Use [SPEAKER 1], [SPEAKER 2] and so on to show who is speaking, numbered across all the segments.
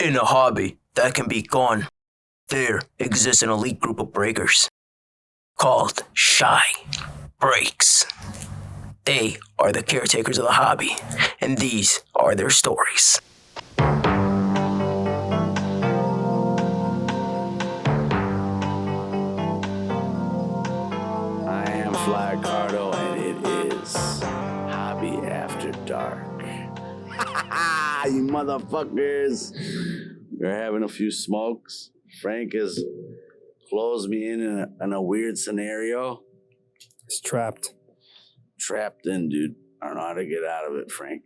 [SPEAKER 1] In a hobby that can be gone, there exists an elite group of breakers called Shy Breaks. They are the caretakers of the hobby, and these are their stories.
[SPEAKER 2] I am Fly Cardo, and it is Hobby After Dark. You motherfuckers! We're having a few smokes. Frank has closed me in a weird scenario.
[SPEAKER 3] It's trapped.
[SPEAKER 2] Trapped in, dude. I don't know how to get out of it, Frank.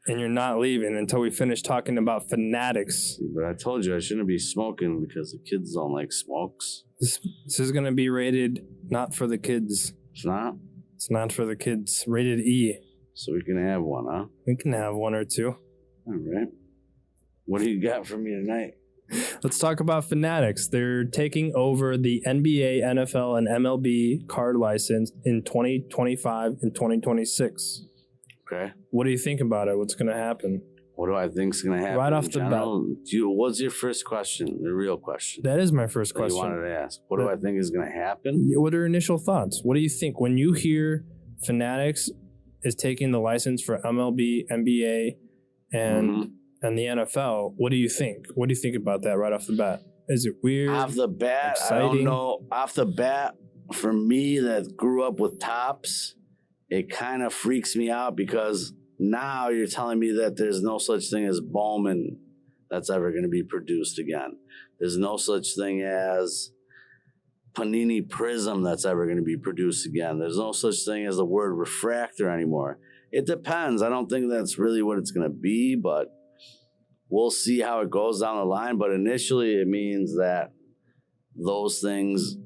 [SPEAKER 3] And you're not leaving until we finish talking about fanatics.
[SPEAKER 2] But I told you I shouldn't be smoking because the kids don't like smokes.
[SPEAKER 3] This is going to be rated not for the kids.
[SPEAKER 2] It's not?
[SPEAKER 3] It's not for the kids. Rated E.
[SPEAKER 2] So we can have one, huh?
[SPEAKER 3] We can have one or two.
[SPEAKER 2] All right. What do you got for me tonight?
[SPEAKER 3] Let's talk about Fanatics. They're taking over the NBA, NFL, and MLB card license in 2025 and 2026.
[SPEAKER 2] Okay.
[SPEAKER 3] What do you think about it? What's going to happen?
[SPEAKER 2] What do I think's going to happen?
[SPEAKER 3] Right off the bat.
[SPEAKER 2] What's your first question? The real question.
[SPEAKER 3] That is my first question.
[SPEAKER 2] You wanted to ask. What do I think is going to happen?
[SPEAKER 3] What are your initial thoughts? What do you think when you hear Fanatics is taking the license for MLB, NBA, and the NFL? What do you think? What do you think about that right off the bat? Is it weird?
[SPEAKER 2] Off the bat,
[SPEAKER 3] exciting?
[SPEAKER 2] I don't know. Off the bat, for me that grew up with Tops, it kind of freaks me out because now you're telling me that there's no such thing as Bowman that's ever going to be produced again. There's no such thing as Panini Prism that's ever going to be produced again. There's no such thing as the word refractor anymore. It depends. I don't think that's really what it's going to be, but we'll see how it goes down the line. But initially, it means that those things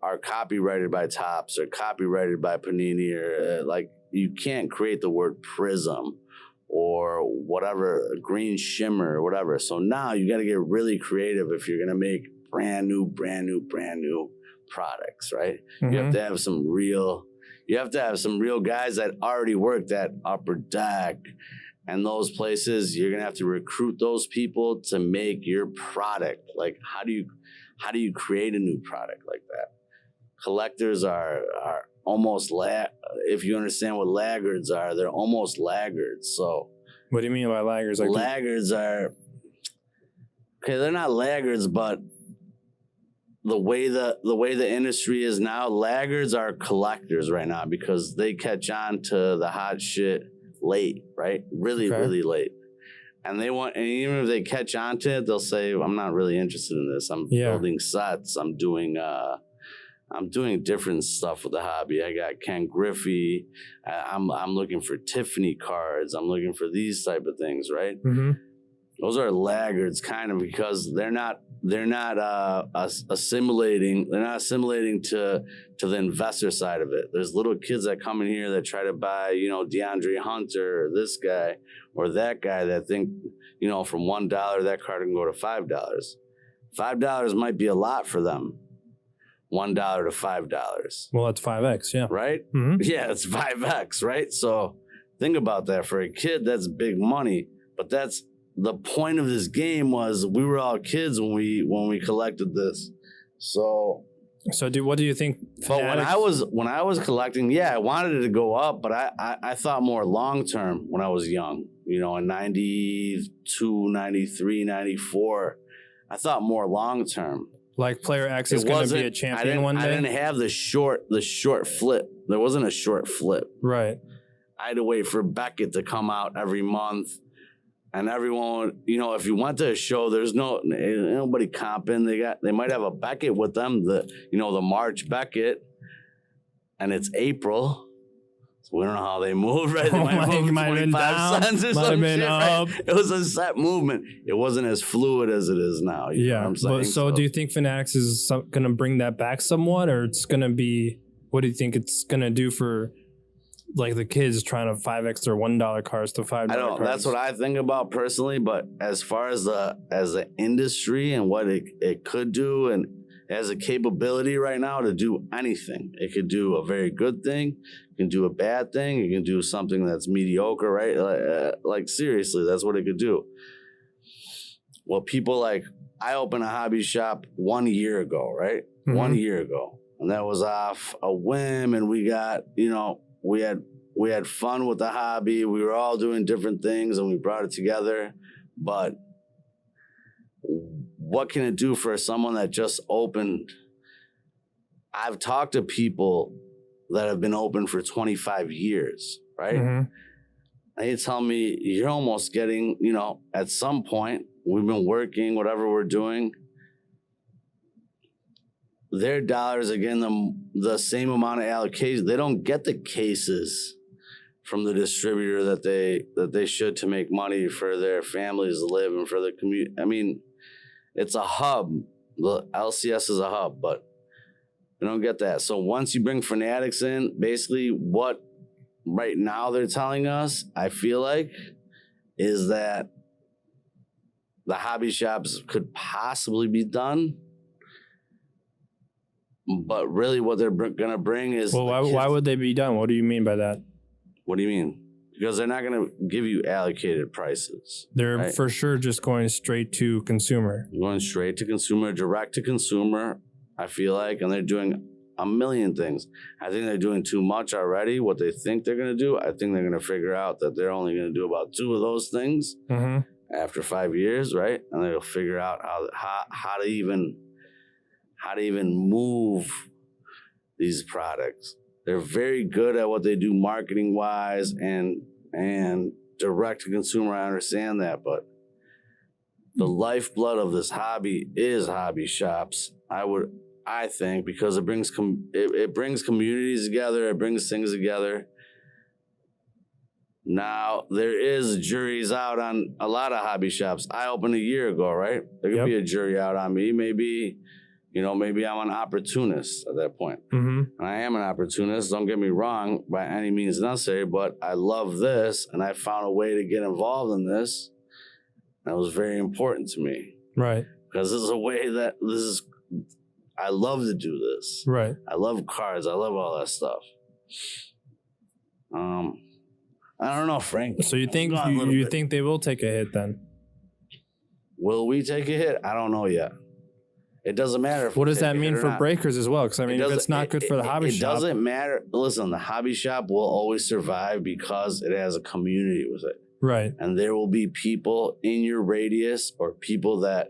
[SPEAKER 2] are copyrighted by Topps or copyrighted by Panini, or like you can't create the word prism or whatever, green shimmer or whatever. So now you got to get really creative if you're going to make brand new products, right? Mm-hmm. You have to have some real guys that already worked at Upper Deck and those places. You're going to have to recruit those people to make your product. Like, how do you create a new product like that? Collectors are almost if you understand what laggards are, they're almost laggards. So
[SPEAKER 3] what do you mean by laggards?
[SPEAKER 2] Like laggards are okay, they're not laggards, but the way the industry is now, laggards are collectors right now because they catch on to the hot shit late, right? Really late. And even if they catch on to it, they'll say, I'm not really interested in this. I'm building sets. I'm doing different stuff with the hobby. I got Ken Griffey. I'm looking for Tiffany cards. I'm looking for these type of things, right? Mm-hmm. Those are laggards, kind of, because they're not assimilating. They're not assimilating to the investor side of it. There's little kids that come in here that try to buy, DeAndre Hunter or this guy or that guy that think, from $1 that card can go to $5. $5 might be a lot for them. $1 to $5.
[SPEAKER 3] Well, that's 5x, yeah.
[SPEAKER 2] Right? Mm-hmm. Yeah, it's 5x, right? So think about that. For a kid, that's big money. But that's the point of this game. Was we were all kids when we collected this. So
[SPEAKER 3] dude, what do you think?
[SPEAKER 2] But when I was collecting, I wanted it to go up, but I thought more long term when I was young. In 92, 93, 94, I thought more long term.
[SPEAKER 3] Like player X is going to be a champion one day?
[SPEAKER 2] I didn't have the short flip. There wasn't a short flip.
[SPEAKER 3] Right.
[SPEAKER 2] I had to wait for Beckett to come out every month. And everyone, if you went to a show, there's nobody comping. They might have a Beckett with them, the March Beckett, and it's April. So we don't know how they moved, right? They might have moved 25 cents or some shit, right? It was a set movement. It wasn't as fluid as it is now. You know what I'm saying?
[SPEAKER 3] So do you think Fanatics is going to bring that back somewhat, or it's going to be, what do you think it's going to do for like the kids trying to 5x their $1 cards to $5
[SPEAKER 2] I don't.
[SPEAKER 3] cards?
[SPEAKER 2] That's what I think about personally. But as far as the industry and what it could do, and it has a capability right now to do anything. It could do a very good thing. It can do a bad thing. It can do something that's mediocre, right? Like seriously, that's what it could do. what people like. I opened a hobby shop 1 year ago, right?
[SPEAKER 3] Mhm.
[SPEAKER 2] 1 year ago. And that was off a whim. And we got, we had fun with the hobby. We were all doing different things and we brought it together. But what can it do for someone that just opened? I've talked to people that have been open for 25 years, right?
[SPEAKER 3] Mhm.
[SPEAKER 2] And you tell me you're almost getting, at some point, we've been working, whatever we're doing, their dollars are getting the same amount of allocation. They don't get the cases from the distributor that they should to make money for their families to live and for their community. I mean, it's a hub. The LCS is a hub, but they don't get that. So once you bring Fanatics in, basically what right now they're telling us, I feel like, is that the hobby shops could possibly be done. But really what they're going to bring is...
[SPEAKER 3] Well, why would they be done? What do you mean by that?
[SPEAKER 2] What do you mean? Because they're not going to give you allocated prices.
[SPEAKER 3] They're
[SPEAKER 2] right?
[SPEAKER 3] for sure just going straight to consumer.
[SPEAKER 2] Going straight to consumer, direct to consumer, I feel like, and they're doing a million things. I think they're doing too much already. What they think they're going to do, I think they're going to figure out that they're only going to do about 2 of those things after 5 years, right? And they'll figure out how to even move these products. They're very good at what they do marketing wise and direct to consumer. I understand that, but the lifeblood of this hobby is hobby shops. I think because it brings communities together, it brings things together. Now there is juries out on a lot of hobby shops. I opened a year ago, right? There could be a jury out on me. Maybe I'm an opportunist at that point. And I am an opportunist, don't get me wrong, by any means necessary, but I love this, and I found a way to get involved in this. That was very important to me.
[SPEAKER 3] Right.
[SPEAKER 2] Because this is a way I love to do this.
[SPEAKER 3] Right.
[SPEAKER 2] I love cars. I love all that stuff. I don't know, Frank.
[SPEAKER 3] So you think they will take a hit then?
[SPEAKER 2] Will we take a hit? I don't know yet. It doesn't matter.
[SPEAKER 3] What does that mean for breakers as well? Because I mean, if it's not good for the hobby shop,
[SPEAKER 2] it doesn't matter. Listen, the hobby shop will always survive because it has a community with it.
[SPEAKER 3] Right.
[SPEAKER 2] And there will be people in your radius or people that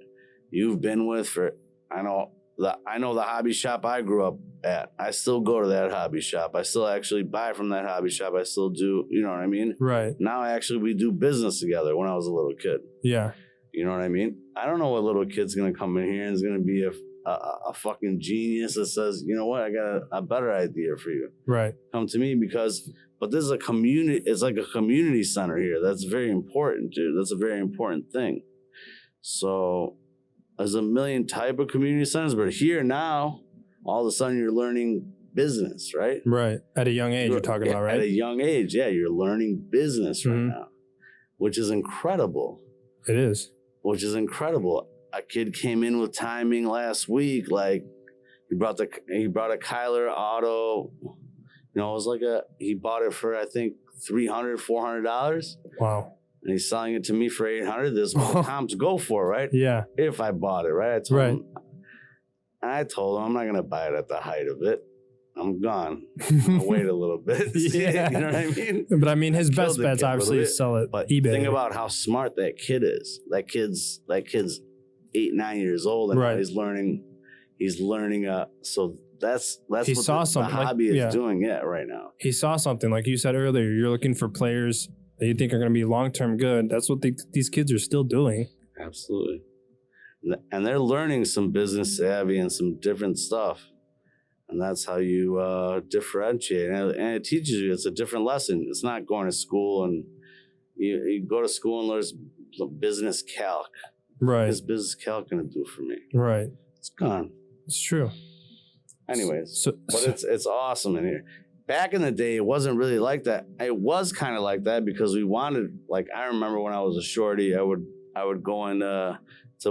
[SPEAKER 2] you've been with for. I know the hobby shop I grew up at. I still go to that hobby shop. I still actually buy from that hobby shop. I still do. You know what I mean?
[SPEAKER 3] Right.
[SPEAKER 2] Now we do business together. When I was a little kid.
[SPEAKER 3] Yeah.
[SPEAKER 2] You know what I mean? I don't know what little kid's going to come in here and is going to be a fucking genius that says, you know what, I got a better idea for you.
[SPEAKER 3] Right.
[SPEAKER 2] Come to me but this is a community. It's like a community center here. That's very important, dude. That's a very important thing. So there's a million type of community centers, but here now, all of a sudden you're learning business, right?
[SPEAKER 3] Right. At a young age, you're talking about, right?
[SPEAKER 2] At a young age, yeah. You're learning business right now, which is incredible.
[SPEAKER 3] It is.
[SPEAKER 2] Which is incredible. A kid came in with timing last week. Like he brought a Kyler auto. It was like he bought it for I think $300, $400.
[SPEAKER 3] Wow. And
[SPEAKER 2] he's selling it to me for $800. This is what the comps go for, right?
[SPEAKER 3] Yeah.
[SPEAKER 2] If I bought it, right? I told him I'm not gonna buy it at the height of it. I'm gone. I'll wait a little bit.
[SPEAKER 3] Yeah.
[SPEAKER 2] You know what I mean?
[SPEAKER 3] But I mean, his best bet's obviously sell it
[SPEAKER 2] but
[SPEAKER 3] eBay.
[SPEAKER 2] Think about how smart that kid is. That kid's 8, 9 years old, and he's learning. So that's what the hobby is doing. Yeah, right now.
[SPEAKER 3] He saw something, like you said earlier. You're looking for players that you think are going to be long term good. That's what these kids are still doing.
[SPEAKER 2] Absolutely, and they're learning some business savvy and some different stuff. And that's how you differentiate. And it teaches you, it's a different lesson. It's not going to school and you go to school and learn business calc.
[SPEAKER 3] Right.
[SPEAKER 2] What is business calc going to do for me?
[SPEAKER 3] Right.
[SPEAKER 2] It's gone.
[SPEAKER 3] It's true.
[SPEAKER 2] Anyways, but it's awesome in here. Back in the day, it wasn't really like that. It was kind of like that because we wanted, like, I remember when I was a shorty, I would go in to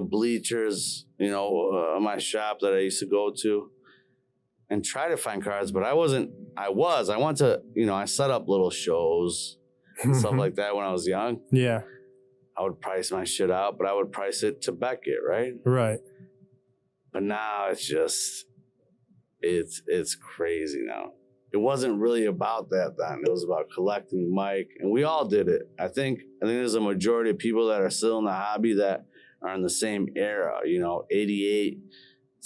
[SPEAKER 2] bleachers, my shop that I used to go to, and try to find cards, but I went to, I set up little shows and stuff like that when I was young.
[SPEAKER 3] Yeah.
[SPEAKER 2] I would price my shit out, but I would price it to Beckett, right?
[SPEAKER 3] Right.
[SPEAKER 2] But now it's just, it's crazy now. It wasn't really about that then. It was about collecting Mike, and we all did it. I think there's a majority of people that are still in the hobby that are in the same era, 88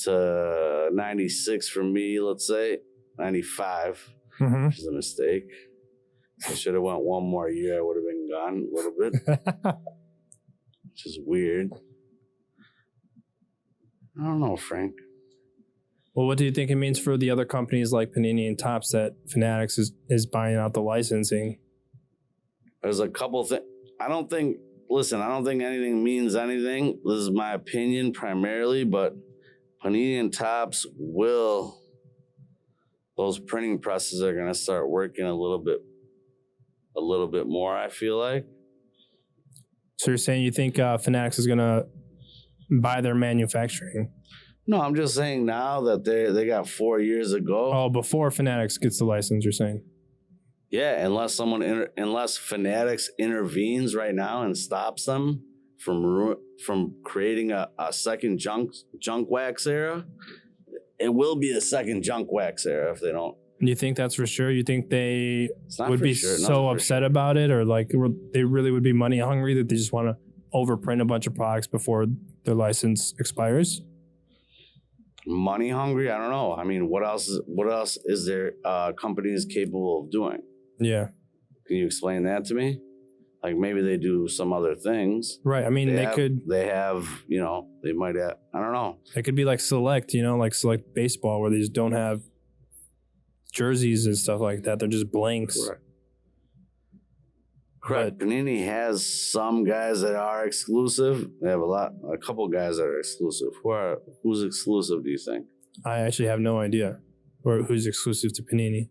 [SPEAKER 2] to 96 for me, let's say, 95, which is a mistake. I should have went one more year. I would have been gone a little bit, which is weird. I don't know, Frank.
[SPEAKER 3] Well, what do you think it means for the other companies like Panini and Topps that Fanatics is buying out the licensing?
[SPEAKER 2] There's a couple things. I don't think anything means anything. This is my opinion primarily, but Panini and Topps those printing presses are going to start working a little bit more, I feel like.
[SPEAKER 3] So you're saying you think Fanatics is going to buy their manufacturing?
[SPEAKER 2] No, I'm just saying now that they got 4 years ago.
[SPEAKER 3] Oh, before Fanatics gets the license, you're saying?
[SPEAKER 2] Yeah, unless Fanatics intervenes right now and stops them from creating a second junk wax era, it will be the second junk wax era if they don't.
[SPEAKER 3] You think that's for sure? You think they would be
[SPEAKER 2] sure,
[SPEAKER 3] so upset about it, or like they really would be money hungry that they just want to overprint a bunch of products before their license expires?
[SPEAKER 2] Money hungry? I don't know. I mean, what else is there companies capable of doing?
[SPEAKER 3] Yeah.
[SPEAKER 2] Can you explain that to me? Like maybe they do some other things.
[SPEAKER 3] Right. I mean, they
[SPEAKER 2] might have, I don't know.
[SPEAKER 3] It could be like Select, like Select Baseball, where they just don't have jerseys and stuff like that. They're just blanks.
[SPEAKER 2] Correct. Panini has some guys that are exclusive. They have a couple guys that are exclusive. Who's exclusive, do you think?
[SPEAKER 3] I actually have no idea who's exclusive to Panini.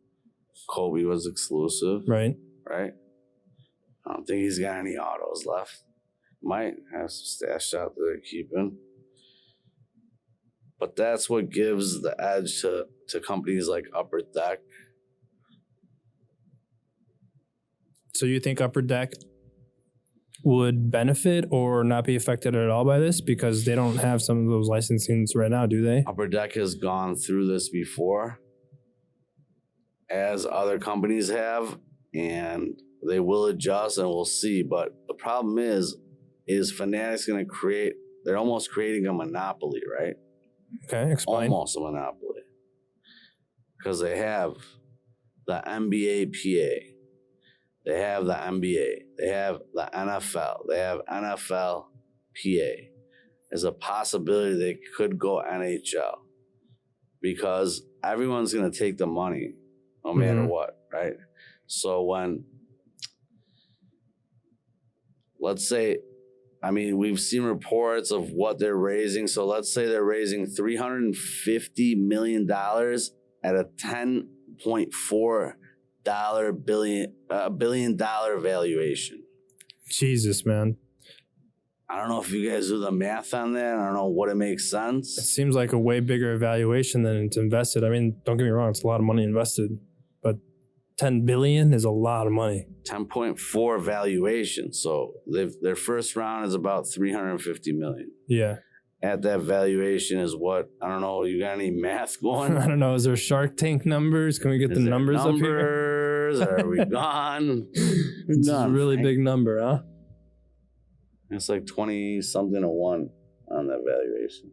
[SPEAKER 2] Kobe was exclusive.
[SPEAKER 3] Right.
[SPEAKER 2] I don't think he's got any autos left. Might have some stashed out that they're keeping. But that's what gives the edge to companies like Upper Deck.
[SPEAKER 3] So you think Upper Deck would benefit or not be affected at all by this because they don't have some of those licensings right now, do they?
[SPEAKER 2] Upper Deck has gone through this before, as other companies have, and they will adjust and we'll see. But the problem is Fanatics going to create, they're almost creating a monopoly, right?
[SPEAKER 3] Okay, explain.
[SPEAKER 2] Almost a monopoly. Because they have the NBA PA. They have the NBA. They have the NFL. They have NFL PA. There's a possibility they could go NHL because everyone's going to take the money no matter what, right? So let's say, we've seen reports of what they're raising. So let's say they're raising $350 million at a $10.4 billion valuation.
[SPEAKER 3] Jesus, man.
[SPEAKER 2] I don't know if you guys do the math on that. I don't know what it makes sense.
[SPEAKER 3] It seems like a way bigger valuation than it's invested. I mean, don't get me wrong, it's a lot of money invested, but 10 billion is a lot of money.
[SPEAKER 2] 10.4 valuation. So their first round is about 350 million.
[SPEAKER 3] Yeah.
[SPEAKER 2] At that valuation is what? I don't know. You got any math going?
[SPEAKER 3] I don't know. Is there Shark Tank numbers? Can we get the numbers up here?
[SPEAKER 2] Are we gone?
[SPEAKER 3] It's a really big number, huh?
[SPEAKER 2] It's like 20 something to 1 on that valuation.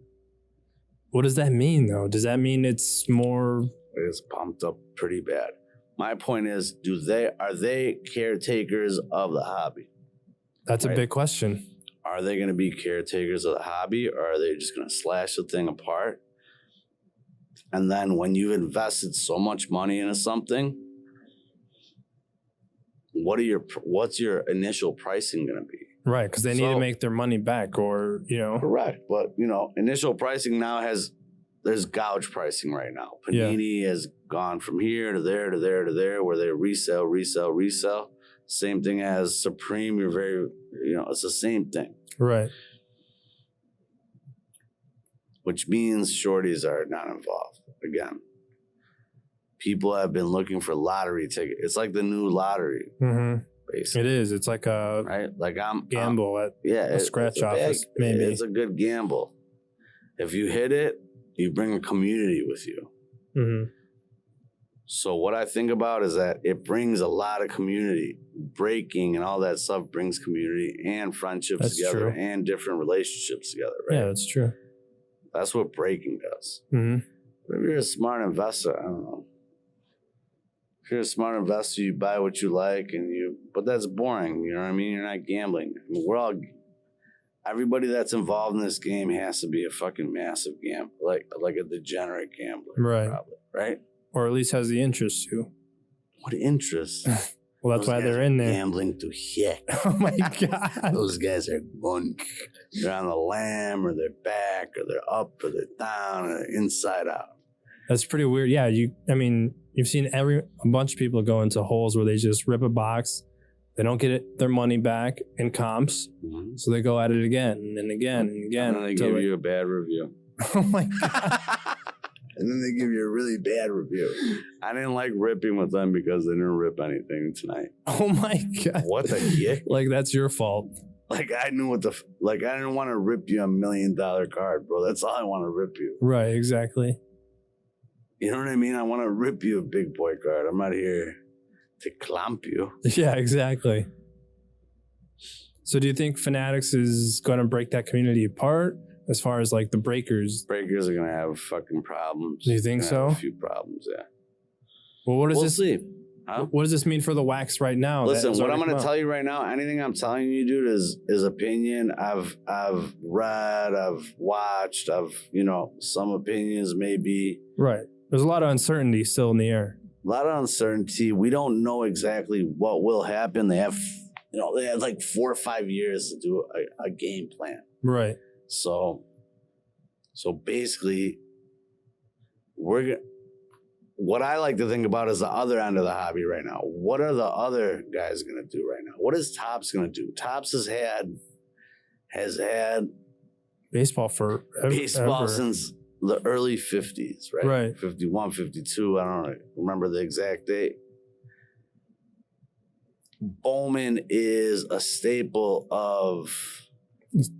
[SPEAKER 3] What does that mean, though? Does that mean it's more?
[SPEAKER 2] It's pumped up pretty bad. My point is, are they caretakers of the hobby?
[SPEAKER 3] That's a big question.
[SPEAKER 2] Are they going to be caretakers of the hobby, or are they just going to slash the thing apart? And then when you've invested so much money into something, what's your initial pricing going to be?
[SPEAKER 3] Right, because they need to make their money back, or
[SPEAKER 2] Correct, but initial pricing now there's gouge pricing right now. Panini has gone from here to there to there to there, where they resell. Same thing as Supreme. You're very, it's the same thing.
[SPEAKER 3] Right.
[SPEAKER 2] Which means shorties are not involved. Again, people have been looking for lottery tickets. It's like the new lottery, basically.
[SPEAKER 3] It is. It's like a
[SPEAKER 2] Right? Like I'm
[SPEAKER 3] gamble at
[SPEAKER 2] yeah,
[SPEAKER 3] a scratch office, maybe.
[SPEAKER 2] It's a good gamble. If you hit it, you bring a community with you.
[SPEAKER 3] Mm-hmm.
[SPEAKER 2] So what I think about is that it brings a lot of community. Breaking and all that stuff brings community and friendships
[SPEAKER 3] That's
[SPEAKER 2] together
[SPEAKER 3] true.
[SPEAKER 2] and different relationships together, right?
[SPEAKER 3] Yeah, that's true.
[SPEAKER 2] That's what breaking does.
[SPEAKER 3] Mm-hmm.
[SPEAKER 2] But if you're a smart investor, I don't know. If you're a smart investor, you buy what you like but that's boring, you know what I mean? You're not gambling. I mean, everybody that's involved in this game has to be a fucking massive gambler, like a degenerate gambler.
[SPEAKER 3] Right.
[SPEAKER 2] Probably, right?
[SPEAKER 3] Or at least has the interest to.
[SPEAKER 2] What interest?
[SPEAKER 3] Well, that's
[SPEAKER 2] Those
[SPEAKER 3] why
[SPEAKER 2] guys
[SPEAKER 3] they're
[SPEAKER 2] are
[SPEAKER 3] in there.
[SPEAKER 2] gambling to heck.
[SPEAKER 3] Oh my God.
[SPEAKER 2] Those guys are going. They're on the lamb, or they're back, or they're up, or they're down, or they're inside out.
[SPEAKER 3] That's pretty weird. Yeah, you've seen a bunch of people go into holes where they just rip a box. They don't get their money back in comps,
[SPEAKER 2] Mm-hmm.
[SPEAKER 3] so they go at it again and again and again.
[SPEAKER 2] And then they give you a bad review.
[SPEAKER 3] Oh my God.
[SPEAKER 2] And then they give you a really bad review. I didn't like ripping with them because they didn't rip anything tonight.
[SPEAKER 3] Oh my God.
[SPEAKER 2] What the heck?
[SPEAKER 3] Like, that's your fault.
[SPEAKER 2] Like, I knew I didn't want to rip you $1 million card, bro. That's all I want to rip you.
[SPEAKER 3] Right, exactly.
[SPEAKER 2] You know what I mean? I want to rip you a big boy card. I'm not here to clamp you.
[SPEAKER 3] Yeah, exactly. So do you think Fanatics is going to break that community apart as far as like the breakers?
[SPEAKER 2] Breakers are going to have fucking problems.
[SPEAKER 3] Do you think
[SPEAKER 2] Gonna have
[SPEAKER 3] so?
[SPEAKER 2] a few problems, yeah.
[SPEAKER 3] Well, what does
[SPEAKER 2] We'll
[SPEAKER 3] this
[SPEAKER 2] see. Huh?
[SPEAKER 3] What does this mean for the wax right now?
[SPEAKER 2] Listen, what I'm going to
[SPEAKER 3] about?
[SPEAKER 2] tell you right now, anything I'm telling you, dude, is opinion. I've read, I've watched, some opinions may be.
[SPEAKER 3] Right. There's a lot of uncertainty still in the air.
[SPEAKER 2] A lot of uncertainty. We don't know exactly what will happen. They have like 4 or 5 years to do a game plan.
[SPEAKER 3] Right.
[SPEAKER 2] So basically, what I like to think about is the other end of the hobby right now. What are the other guys going to do right now? What is Topps going to do? Topps has had
[SPEAKER 3] baseball for
[SPEAKER 2] baseball
[SPEAKER 3] ever.
[SPEAKER 2] since the early 50s, right?
[SPEAKER 3] Right.
[SPEAKER 2] 51, 52. I don't remember the exact date. Bowman is a staple of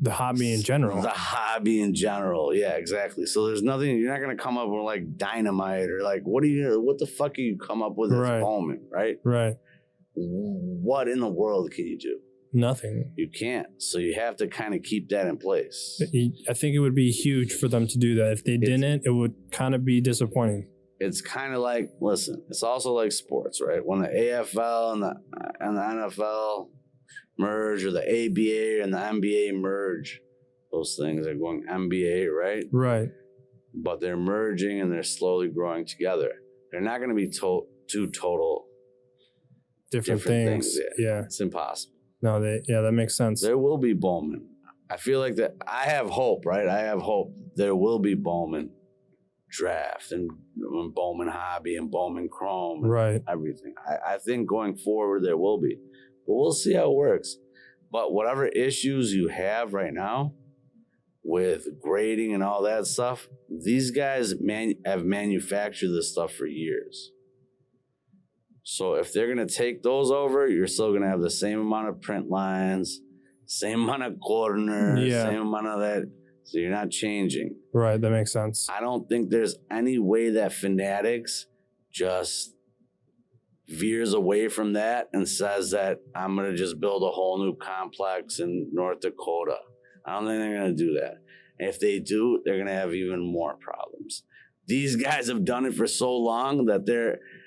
[SPEAKER 3] the hobby in general.
[SPEAKER 2] The hobby in general. Yeah, exactly. So there's nothing, you're not going to come up with like dynamite or like, what the fuck are you come up with
[SPEAKER 3] Right.
[SPEAKER 2] as Bowman, right?
[SPEAKER 3] Right.
[SPEAKER 2] What in the world can you do?
[SPEAKER 3] Nothing.
[SPEAKER 2] You can't. So you have to kind of keep that in place.
[SPEAKER 3] I think it would be huge for them to do that. If they didn't, it would kind of be disappointing.
[SPEAKER 2] It's kind of like, listen, it's also like sports, right? When the AFL and the NFL merge, or the ABA and the NBA merge, those things are going NBA, right?
[SPEAKER 3] Right.
[SPEAKER 2] But they're merging and they're slowly growing together. They're not going to be two total
[SPEAKER 3] Different things. Yeah.
[SPEAKER 2] It's impossible.
[SPEAKER 3] No, that makes sense.
[SPEAKER 2] There will be Bowman. I feel like that. I have hope, right? I have hope there will be Bowman draft and Bowman hobby and Bowman chrome and
[SPEAKER 3] Right.
[SPEAKER 2] everything. I think going forward there will be. But we'll see how it works. But whatever issues you have right now with grading and all that stuff, these guys have manufactured this stuff for years. So if they're going to take those over, you're still going to have the same amount of print lines, same amount of corners, same amount of that. So you're not changing.
[SPEAKER 3] Right, that makes sense.
[SPEAKER 2] I don't think there's any way that Fanatics just veers away from that and says that I'm going to just build a whole new complex in North Dakota. I don't think they're going to do that. And if they do, they're going to have even more problems. These guys have done it for so long that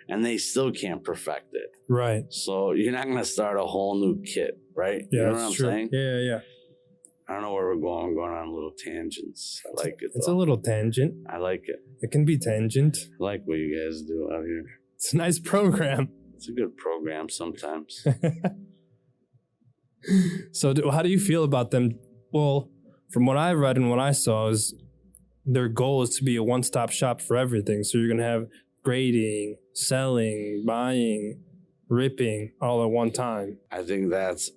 [SPEAKER 2] they still can't perfect it.
[SPEAKER 3] Right.
[SPEAKER 2] So you're not going to start a whole new kit, right?
[SPEAKER 3] Yeah,
[SPEAKER 2] you know
[SPEAKER 3] that's
[SPEAKER 2] what I'm
[SPEAKER 3] true.
[SPEAKER 2] saying?
[SPEAKER 3] Yeah.
[SPEAKER 2] I don't know where we're going. I'm going on little tangents. I like it.
[SPEAKER 3] It's
[SPEAKER 2] though.
[SPEAKER 3] a little tangent.
[SPEAKER 2] I like it.
[SPEAKER 3] It can be tangent.
[SPEAKER 2] I like what you guys do out here.
[SPEAKER 3] It's a nice program.
[SPEAKER 2] It's a good program sometimes.
[SPEAKER 3] So how do you feel about them? Well, from what I read and what I saw is their goal is to be a one-stop shop for everything. So you're going to have grading, selling, buying, ripping all at one time.
[SPEAKER 2] I think that's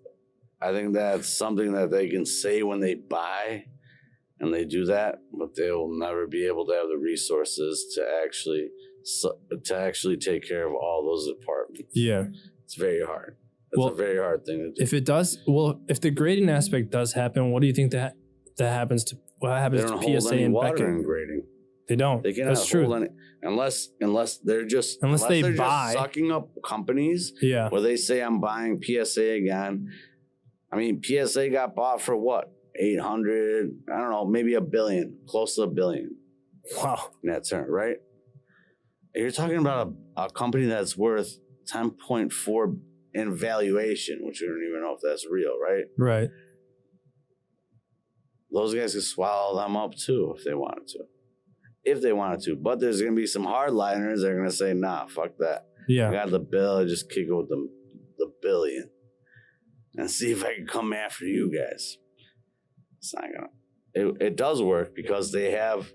[SPEAKER 2] something that they can say when they buy, and they do that, but they will never be able to have the resources to actually take care of all those departments.
[SPEAKER 3] Yeah.
[SPEAKER 2] It's very hard. It's a very hard thing to do.
[SPEAKER 3] If it does, if the grading aspect does happen, what do you think that happens to? What happens to PSA and
[SPEAKER 2] water
[SPEAKER 3] Becking?
[SPEAKER 2] in grading.
[SPEAKER 3] They don't.
[SPEAKER 2] They cannot
[SPEAKER 3] That's true.
[SPEAKER 2] hold any unless they're just
[SPEAKER 3] they
[SPEAKER 2] they're
[SPEAKER 3] buy
[SPEAKER 2] just sucking up companies.
[SPEAKER 3] Yeah.
[SPEAKER 2] Where they say I'm buying PSA again. I mean, PSA got bought for what? 800, I don't know, maybe $1 billion, close to $1 billion.
[SPEAKER 3] Wow.
[SPEAKER 2] Net turn, right? You're talking about a company that's worth 10.4 in valuation, which we don't even know if that's real, right?
[SPEAKER 3] Right.
[SPEAKER 2] Those guys could swallow them up too if they wanted to. But there's going to be some hardliners that are going to say, nah, fuck that.
[SPEAKER 3] Yeah.
[SPEAKER 2] I got the bill. I just kick it with the billion and see if I can come after you guys. It's not going to. It does work because they have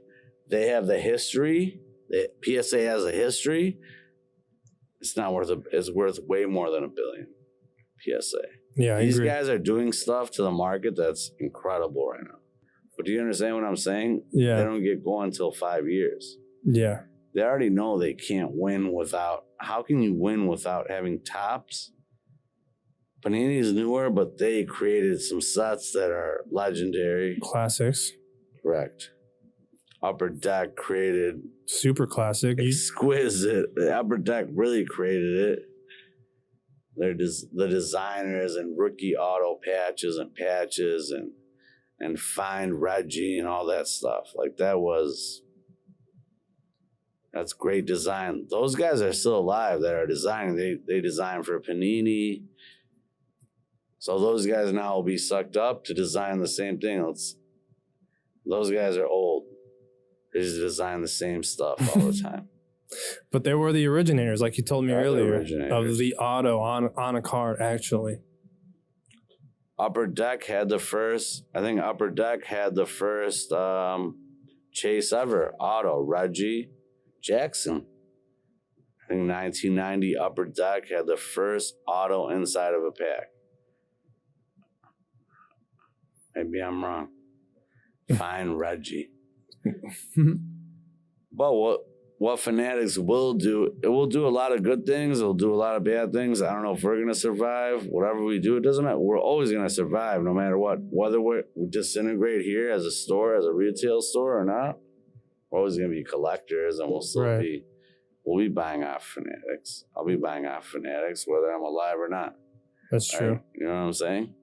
[SPEAKER 2] the history. The PSA has a history. It's not worth it's worth way more than $1 billion. PSA.
[SPEAKER 3] Yeah,
[SPEAKER 2] These guys are doing stuff to the market that's incredible right now. But do you understand what I'm saying?
[SPEAKER 3] Yeah.
[SPEAKER 2] They don't get going until 5 years.
[SPEAKER 3] Yeah.
[SPEAKER 2] They already know they can't win without. How can you win without having tops? Panini's newer, but they created some sets that are legendary.
[SPEAKER 3] Classics.
[SPEAKER 2] Correct. Upper Deck created
[SPEAKER 3] super classic.
[SPEAKER 2] Exquisite. The Upper Deck really created it. They're the designers and rookie auto patches and find Reggie and all that stuff. Like that's great design. Those guys are still alive that are designing. They design for Panini. So those guys now will be sucked up to design the same thing. Those guys are old. They just design the same stuff all the time.
[SPEAKER 3] But they were the originators, like you told me earlier, of the auto on a card, actually.
[SPEAKER 2] Upper Deck had the first, I think Upper Deck had the first chase ever, auto, Reggie Jackson. I think 1990 Upper Deck had the first auto inside of a pack. Maybe I'm wrong. Fine, Reggie. But what Fanatics will do, it will do a lot of good things. It'll do a lot of bad things. I don't know if we're going to survive. Whatever we do, it doesn't matter. We're always going to survive no matter what. Whether we disintegrate here as a store, as a retail store or not, we're always going to be collectors and we'll still we'll be buying off Fanatics. I'll be buying off Fanatics whether I'm alive or not.
[SPEAKER 3] That's true.
[SPEAKER 2] Right? You know what I'm saying?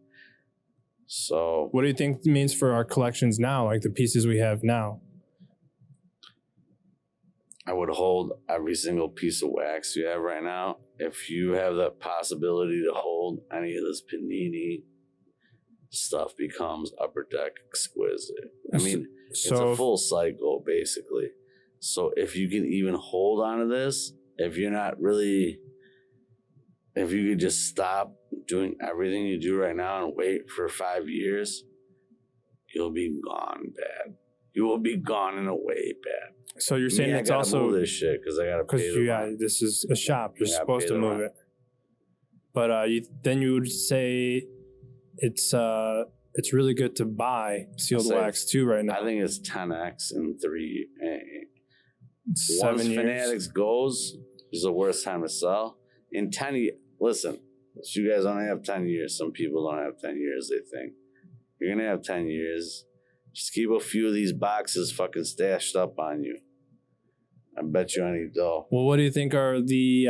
[SPEAKER 2] So
[SPEAKER 3] what do you think it means for our collections now, like the pieces we have now?
[SPEAKER 2] I would hold every single piece of wax you have right now. If you have the possibility to hold any of this Panini stuff, becomes Upper Deck exquisite. I mean, it's a full cycle, basically. So if you can even hold on to this, if you could just stop doing everything you do right now and wait for 5 years, you'll be gone bad. You will be gone in a way bad.
[SPEAKER 3] So you're saying it's also
[SPEAKER 2] move this shit because I gotta pay the rent.
[SPEAKER 3] This is a shop. You're supposed to move it. But then you would say it's really good to buy sealed wax too right now.
[SPEAKER 2] I think it's 10x in
[SPEAKER 3] 7
[SPEAKER 2] Once
[SPEAKER 3] years.
[SPEAKER 2] Fanatics goes, is the worst time to sell. In 10 years, listen, you guys only have 10 years. Some people don't have 10 years, they think. You're gonna have 10 years. Just keep a few of these boxes fucking stashed up on you. I bet you any dough.
[SPEAKER 3] Well, what do you think are the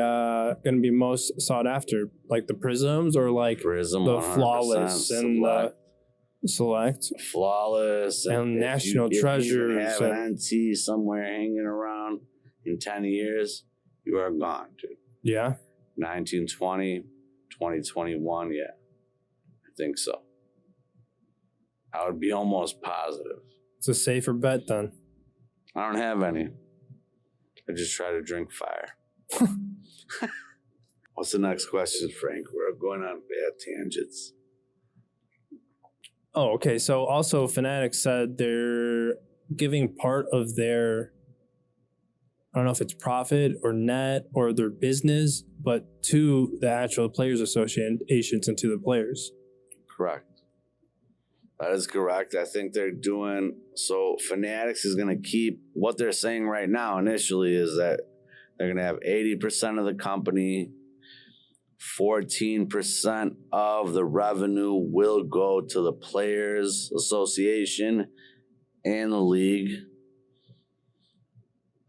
[SPEAKER 3] going to be most sought after? Like the prisms or like the flawless and select?
[SPEAKER 2] Flawless.
[SPEAKER 3] And national treasures.
[SPEAKER 2] If you have an NT somewhere hanging around in 10 years, you are gone, dude.
[SPEAKER 3] Yeah?
[SPEAKER 2] 1920, 2021, yeah. I think so. I would be almost positive.
[SPEAKER 3] It's a safer bet then.
[SPEAKER 2] I don't have any. I just try to drink fire. What's the next question, Frank? We're going on bad tangents.
[SPEAKER 3] Oh, okay. So also Fanatics said they're giving part of their, I don't know if it's profit or net or their business, but to the actual Players Associations and to the players.
[SPEAKER 2] Correct. That is correct. I think they're doing, so Fanatics is going to keep, what they're saying right now initially is that they're going to have 80% of the company 14% of the revenue will go to the Players Association and the league.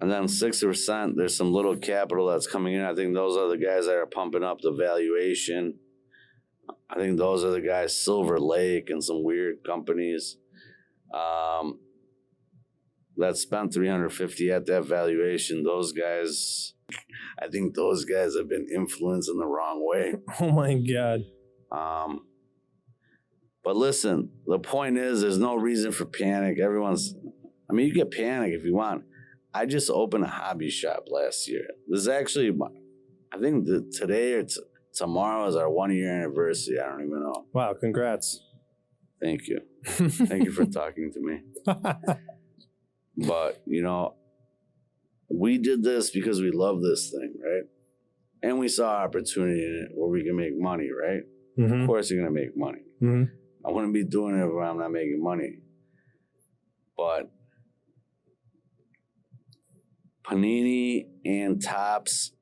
[SPEAKER 2] And then 60%, there's some little capital that's coming in. I think those are the guys that are pumping up the valuation. I think those are the guys, Silver Lake and some weird companies that spent $350 at that valuation. Those guys, I think those guys have been influenced in the wrong way.
[SPEAKER 3] Oh my God.
[SPEAKER 2] But listen, the point is, there's no reason for panic. You get panic if you want. I just opened a hobby shop last year. This is actually, I think today or tomorrow is our 1-year anniversary. I don't even know.
[SPEAKER 3] Wow, congrats.
[SPEAKER 2] Thank you. Thank you for talking to me. But, we did this because we love this thing, right? And we saw opportunity in it where we can make money, right?
[SPEAKER 3] Mm-hmm.
[SPEAKER 2] Of course you're going to make money.
[SPEAKER 3] Mm-hmm.
[SPEAKER 2] I wouldn't be doing it if I'm not making money. But Panini and Topps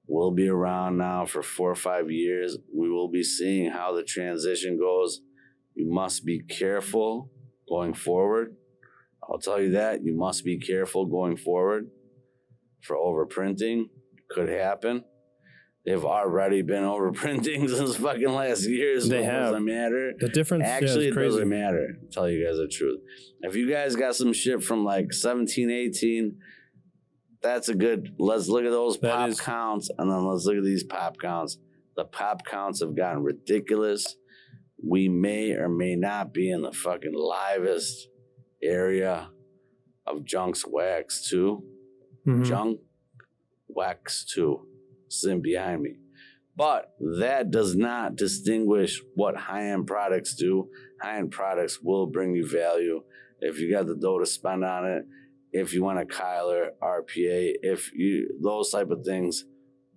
[SPEAKER 2] will be around now for 4 or 5 years. We will be seeing how the transition goes. You must be careful going forward. I'll tell you that. You must be careful going forward for overprinting. Could happen. They've already been overprinting since fucking last year. So
[SPEAKER 3] they
[SPEAKER 2] it
[SPEAKER 3] have.
[SPEAKER 2] Doesn't matter.
[SPEAKER 3] The difference
[SPEAKER 2] Actually,
[SPEAKER 3] is
[SPEAKER 2] it
[SPEAKER 3] crazy.
[SPEAKER 2] doesn't matter. I'll tell you guys the truth. If you guys got some shit from like 17, 18, that's a good, let's look at those pop counts, and then let's look at these pop counts. The pop counts have gotten ridiculous. We may or may not be in the fucking livest area of Junk's Wax 2.
[SPEAKER 3] Mm-hmm.
[SPEAKER 2] Junk Wax 2. Sitting behind me. But that does not distinguish what high-end products do. High-end products will bring you value if you got the dough to spend on it. If you want a Kyler, RPA, those type of things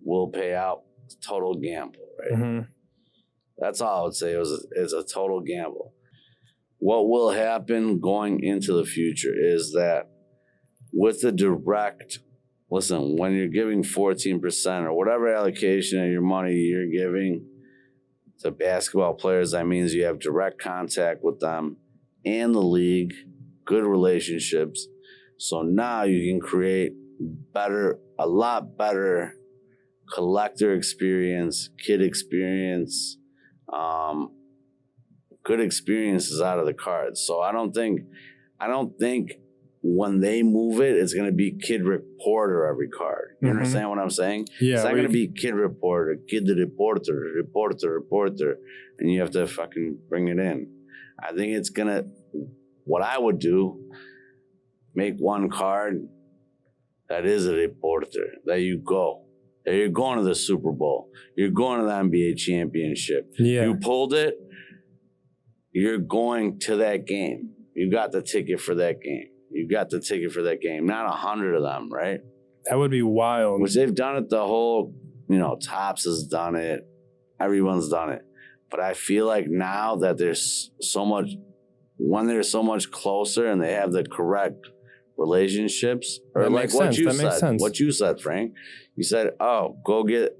[SPEAKER 2] will pay out. It's a total gamble, right?
[SPEAKER 3] Mm-hmm.
[SPEAKER 2] That's all I would say. It's a total gamble. What will happen going into the future is that with the direct, listen, when you're giving 14% or whatever allocation of your money you're giving to basketball players, that means you have direct contact with them and the league, good relationships. So now you can create a lot better collector experience, kid experience, good experiences out of the cards. So I don't think when they move it, it's going to be Kid Reporter every card. You understand what I'm saying?
[SPEAKER 3] Yeah,
[SPEAKER 2] it's not going to be Kid Reporter, Kid the Reporter, and you have to fucking bring it in. I think it's going to, what I would do, make one card that is a reporter, that you're going to the Super Bowl. You're going to the NBA championship.
[SPEAKER 3] Yeah.
[SPEAKER 2] You pulled it, you're going to that game. You got the ticket for that game. Not 100 of them, right?
[SPEAKER 3] That would be wild.
[SPEAKER 2] Which they've done it the whole, Topps has done it. Everyone's done it. But I feel like now that there's so much, when they're so much closer and they have the correct relationships, or like what you said. What you said, Frank. You said, "Oh, go get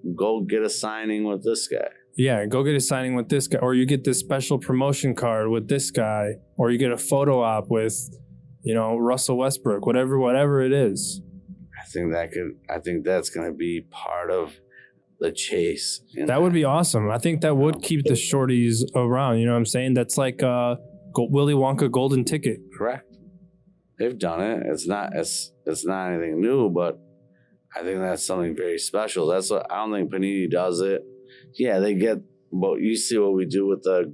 [SPEAKER 2] a signing with this guy."
[SPEAKER 3] Yeah, go get a signing with this guy, or you get this special promotion card with this guy, or you get a photo op with, Russell Westbrook, whatever it is.
[SPEAKER 2] I think that's going to be part of the chase.
[SPEAKER 3] That would be awesome. I think that would keep the shorties around. You know what I'm saying? That's like a Willy Wonka golden ticket.
[SPEAKER 2] Correct. They've done it. It's not anything new, but I think that's something very special. I don't think Panini does it. Yeah, they get. But you see what we do with the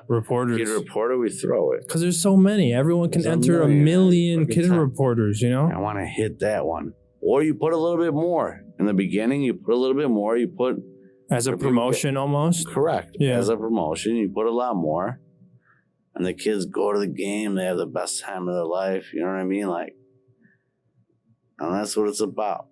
[SPEAKER 3] reporters.
[SPEAKER 2] Kid Reporter, we throw it
[SPEAKER 3] because there's so many. Everyone can enter a million Kid Reporters.
[SPEAKER 2] I want to hit that one, or you put a little bit more in the beginning. You put a little bit more. You put
[SPEAKER 3] as a promotion almost.
[SPEAKER 2] Correct. Yeah. As a promotion, you put a lot more. And the kids go to the game, they have the best time of their life. You know what I mean? And that's what it's about.